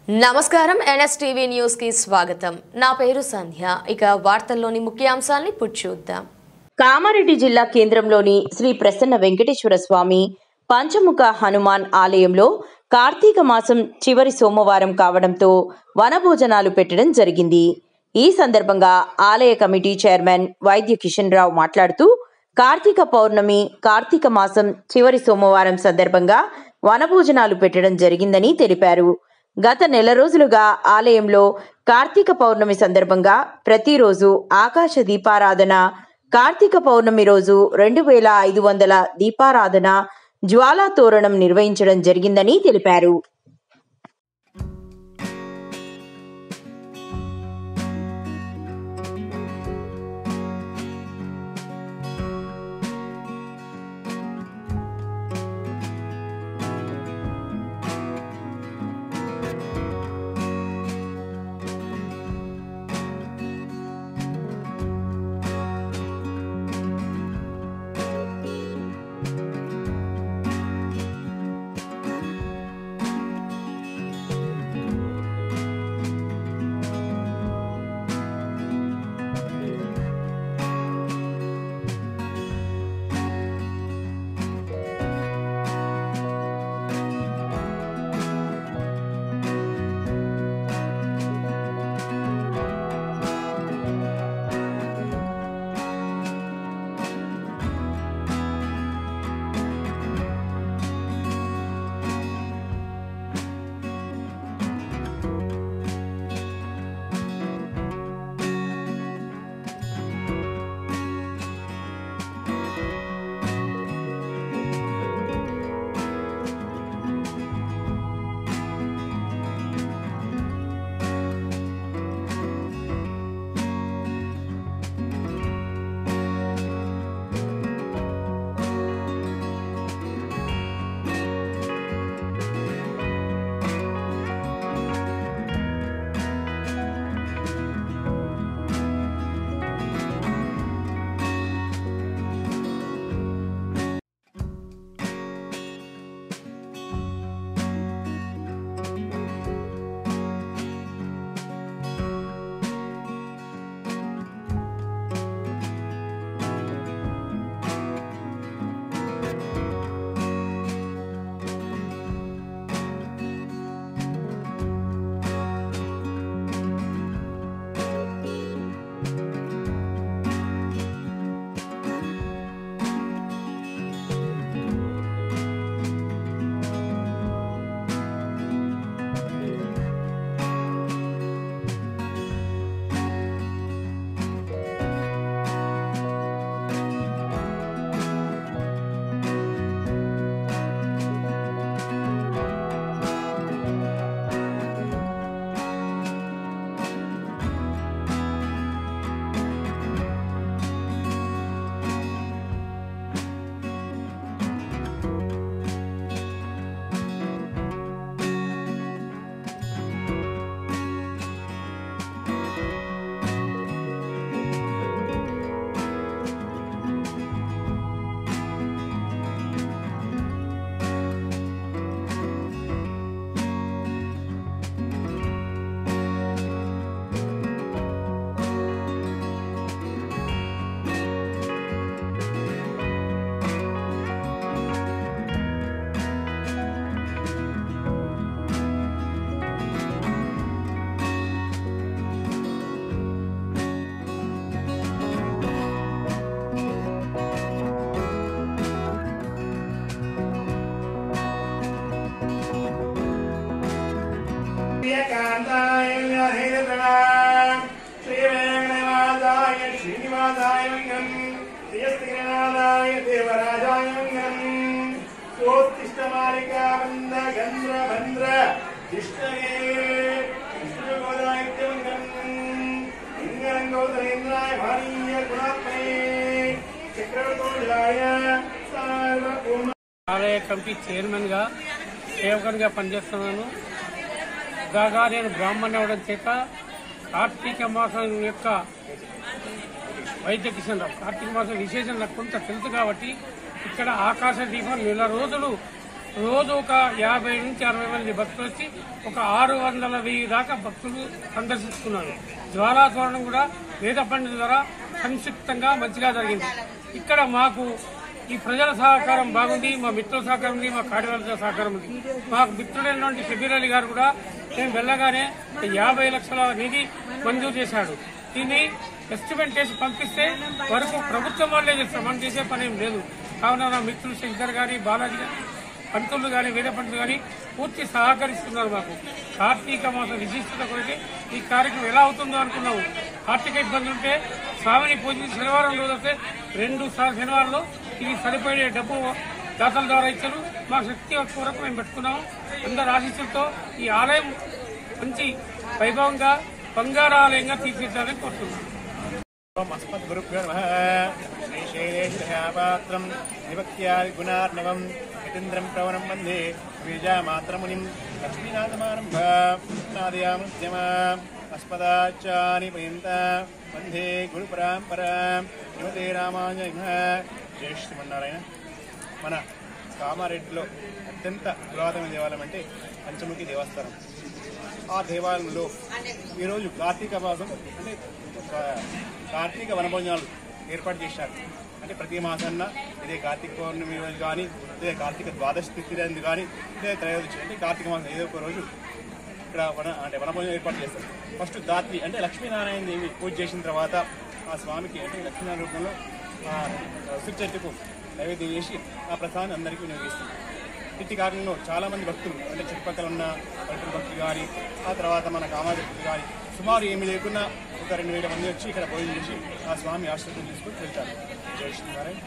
నమస్కారం NSTV news కి స్వాగతం. నా పేరు సంధ్య. ఇక వార్తల్లోని ముఖ్యాంశాలను చూద్దాం. కామారెడ్డి జిల్లా కేంద్రంలోని శ్రీ ప్రసన్న వెంకటేశ్వర స్వామి పంచముఖ హనుమాన్ ఆలయంలో కార్తీక మాసం చివరి సోమవారం కావడంతో వనభోజనాలు పెట్టడం జరిగింది. ఈ సందర్భంగా ఆలయ కమిటీ చైర్మన్ వైద్య కిషన్ రావు మాట్లాడుతూ కార్తీక పౌర్ణమి కార్తీక మాసం చివరి సోమవారం సందర్భంగా వనభోజనాలు పెట్టడం జరిగిందని తెలిపారు. గత నెల రోజులుగా ఆలయంలో కార్తీక పౌర్ణమి సందర్భంగా ప్రతిరోజు ఆకాశ దీపారాధన, కార్తీక పౌర్ణమి రోజు 2500 దీపారాధన, జ్వాలా తోరణం నిర్వహించడం జరిగిందని తెలిపారు. ఆలయ కమిటీ చైర్మన్ గా సేవకునిగా పనిచేస్తున్నాను. కాగా నేను బ్రాహ్మణ్ అవడం చేత కార్తీక మాసం యొక్క వైద్య కిషన్ రావు కార్తీక మాసం విశేషం నాకు కొంత తెలుసు కాబట్టి ఇక్కడ ఆకాశ దీపం నెల రోజులు రోజు ఒక 50 నుంచి 60 మంది భక్తులు వచ్చి ఒక 600,000 దాకా భక్తులు సందర్శిస్తున్నారు. జ్వాలాతోరణం కూడా వేద పండితుల ద్వారా సంక్షిప్తంగా మంచిగా జరిగింది. ఇక్కడ మాకు ఈ ప్రజల సహకారం బాగుంది, మా మిత్రుల సహకారం ఉంది, మా కార్యవర్గ సహకారం ఉంది. మాకు మిత్రుడైనటువంటి షబీర్ అలీ గారు కూడా మేము వెళ్ళగానే 50 లక్షల నిధి మంజూరు చేశాడు. దీన్ని ఎస్టిమేట్ చేసి పంపిస్తే వరకు ప్రభుత్వం వాళ్ళే చేస్తాం, మనం చేసే పని ఏం లేదు. కావున నా మిత్రులు శంకర్ గాని, బాలాజీ పంతులు గాని, వేద పంతులు గాని పూర్తి సహకరిస్తున్నారు. మాకు కార్తీక మాస విశిష్టత కొరకు ఈ కార్యక్రమం ఎలా అవుతుందో అనుకున్నాము. కార్తీక ఇబ్బందులు ఉంటే స్వామిని పూజించి శనివారం రోజు వస్తే 2 శనివారంలో ఇది సరిపోయే డబ్బు దాతల ద్వారా ఇచ్చారు. మా శక్తి వరకు మేము పెట్టుకున్నాము. అందరి ఆశీస్సులతో ఈ ఆలయం మంచి వైభవంగా బంగారాలయంగా తీర్చిదిద్దాలని కోరుతున్నాను. अस्मद्गुरुभ्यो नमः। श्रीशैलेशपात्रं विभक्त्यादि गुणार्णवं यतीन्द्रं प्रवरं वन्दे बीजामात्रमुनिं लक्ष्मीनाथमारम्भादयामुद्यमा अस्मदाचार्य पर्यन्तां वन्दे गुरुपराम्परां శ్రీమతే రామానుజ జై శ్రీమన్నారాయణ. మన కామారెడ్డిలో అత్యంత పురాతన దేవాలయం అంటే పంచముఖి దేవస్థానం. ఆ దేవాలయంలో ఈరోజు కార్తీక మాసం అంటే కార్తీక వనభోజనాలు ఏర్పాటు చేశారు. అంటే ప్రతి మాసాన్న ఇదే కార్తీక పౌర్ణమి రోజు కానీ, ఇదే కార్తీక ద్వాదశి తిథి రోజు కానీ, ఇదే త్రయోదశి అంటే కార్తీక మాసం ఏదో ఒక రోజు ఇక్కడ వనభోజనం ఏర్పాటు చేస్తారు. ఫస్ట్ దాత్రి అంటే లక్ష్మీనారాయణ దేవి పూజ చేసిన తర్వాత ఆ స్వామికి అంటే లక్ష్మీనారాయణ రూపంలో ఉసిరి చెట్టుకు నైవేద్యం చేసి ఆ ప్రసాదాన్ని అందరికీ వినియోగిస్తారు. ఇట్టి కారణంలో చాలామంది భక్తులు అంటే చుట్టుపక్కల ఉన్న పల్లెటూరు భక్తులు కానీ, ఆ తర్వాత మన కామారెడ్డి భక్తులు కానీ సుమారు ఏమి లేకున్నా ఒక 2,000 మంది వచ్చి ఇక్కడ భోజనం చేసి ఆ స్వామి ఆశీర్వాదం తీసుకొని వెళ్తారు. జై శ్రీనారాయణ.